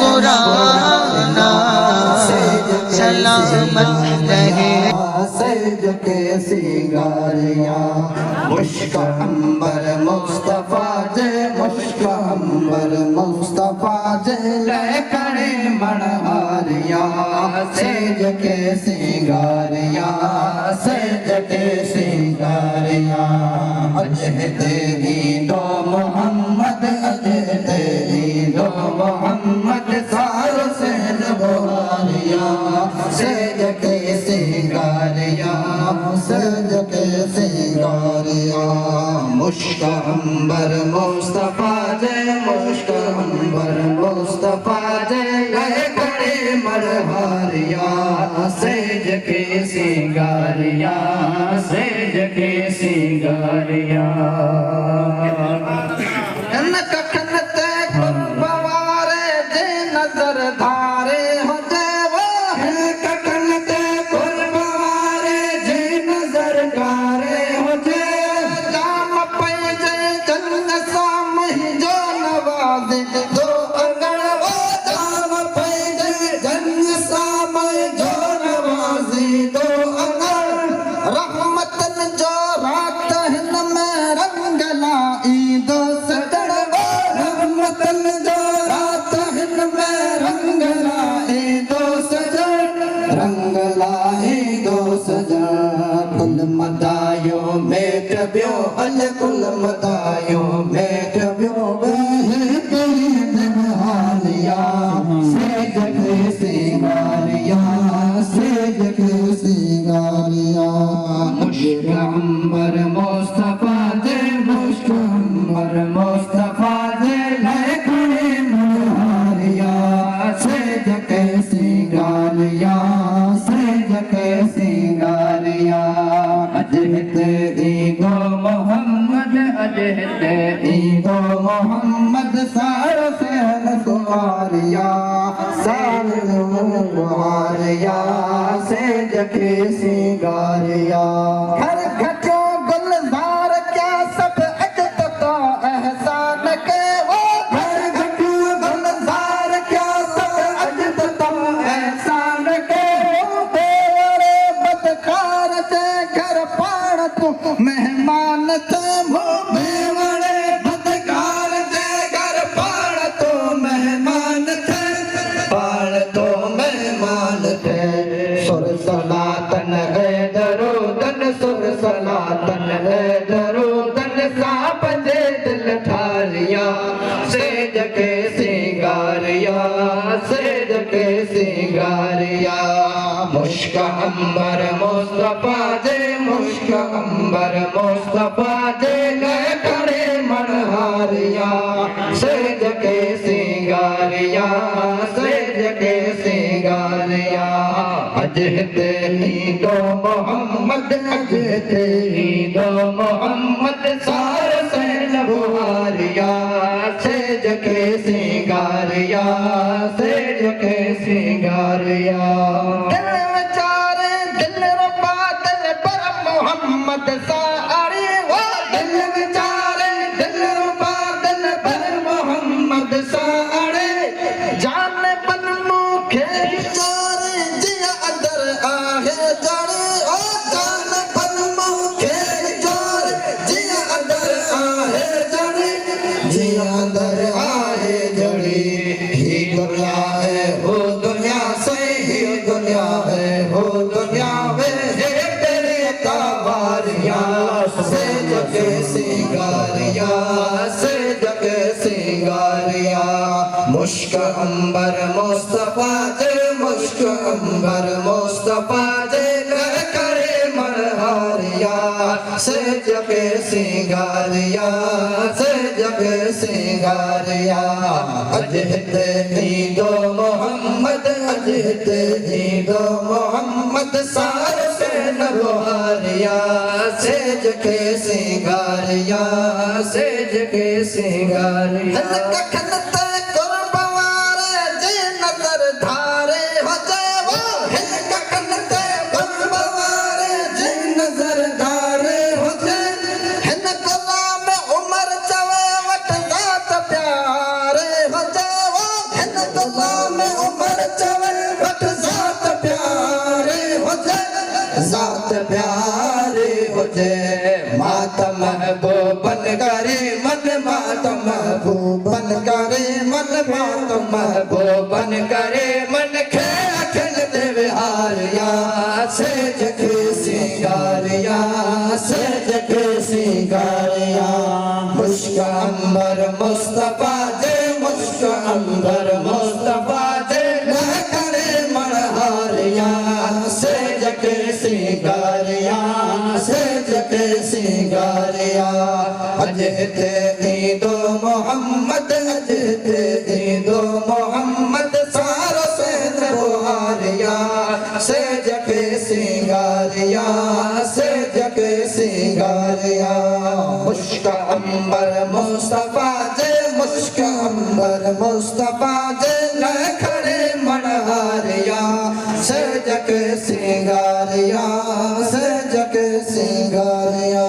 मुस्कुराना सलामत रहे। सज के सिंगारिया मुश्क अंबर मुस्तफा जे मुश्क अंबर मुस्तफा जे लकड़े मनहारिया सज के सिंगारिया सज के सिंगारिया अजह तेरी दो मोहम्मद अजह तेरी दो मोहम्मद सार से बुहारिया सज के सिंगारिया सज के सिंगारिया मुश्क अंबर मुस्तफा जे मुश्क अंबर मुस्तफा जे लकड़े मनहारिया सज के सिंगारिया सज के सिंगारिया नजर धारे हो जावा कटन ते कुल बवारे जे नजर गारे हो जे जाम पे जे जन साम जो नवाजे दो अंगण वो जाम पे जे जन साम जो नवाजे दो अंगण रहमतन जो रात हिन में रंग लाई दो सजण वो रहमतन जो रात हिन में रंग लाए दो सजन कुल मदायो मेट बियो अल कुल मदायो मेट बियो हालिया सेज के सिंगारिया सेज के सिंगारिया मुश्क अंबर मुस्तफा जे मुश्क अंबर मुस्तफा जे लकड़े मनहारिया सज के सिंगारिया सज के सिंगारिया अजह तेरी गो मोहम्मद अजह तेरी गो मोहम्मद सार से सुहारिया सार सुहारिया सज के सिंगारिया घर घटो गुलजार क्या सब अजता एहसान के वो घर घटो गुलजार क्या सब अजता एहसान के बेवरे बदकार से घर पाड़ तू मेहमान थे वो बेवरे बदकार से घर पाड़ तो मेहमान थे पाड़ तो मेहमान थे सुर सलातन है दरूदन सुर सलातन है दरूदन साप जे दिल ठारिया सेज के सिंगारिया सेज के सिंगारिया मुश्क अंबर मुस्तफा जे मुश्क अंबर मुस्तफा जे लकड़े मनहारिया सेज के सिंगारिया सेज के सिंगारिया अजह तेरी दो मोहम्मद अजह तेरी दो मोहम्मद सार से बुहारिया सेज के सिंगारिया सेज के सिंगारिया दिल विचारे दिल रुबा दिल पर मोहम्मद सारे वो दिल विचारे दिल रुबा दिल पर मोहम्मद सारे जान बन मुखे विचारे जिया अदर आहे जड़े ओ जान बन मुखे विचारे जिया अदर आहे जड़े जिया अदर आहे जड़े ही दुनिया है हो दुनिया से ही दुनिया है हो दुनिया में है तेरे तावारिया से जगे सिंगारिया से जगे सिंगारिया मुश्क अंबर मुस्तफा जे मुश्क अंबर मुस्तफा जे लकड़े मनहारिया से जगे सिंगारिया से जगे सिंगारिया अजह तेरी दो मोहम्मद अजह तेरी दो मोहम्मद सार से बुहारिया सेज के सिंगारिया सेज के सिंगारिया नजर धारे हो जावा नजर धारे हो जाए उमर चवे वट जात प्यारे हो जावा महबूबन करे मन मातम महबूबन करे मन मातम महबूबन करे मन खे अखिल देवहारिया से जखे सिंगारिया से जखे सिंगारिया मुश्क अंबर मुस्तफा जे मुश्क अंबर मुस्तफा जे न करे मनहारिया से जखे सिंगारिया से जखे सिंगारिया अजते ईदो मोहम्मद अजते ईदो मोहम्मद सारो से बुहारिया से जखे सिंगारिया से जखे सिंगारिया मुश्क अंबर मुस्तफा जे मुश्क अंबर मुस्तफा जे न खड़े मनहारिया से जखे सिंगारिया से जखे सिंगारिया।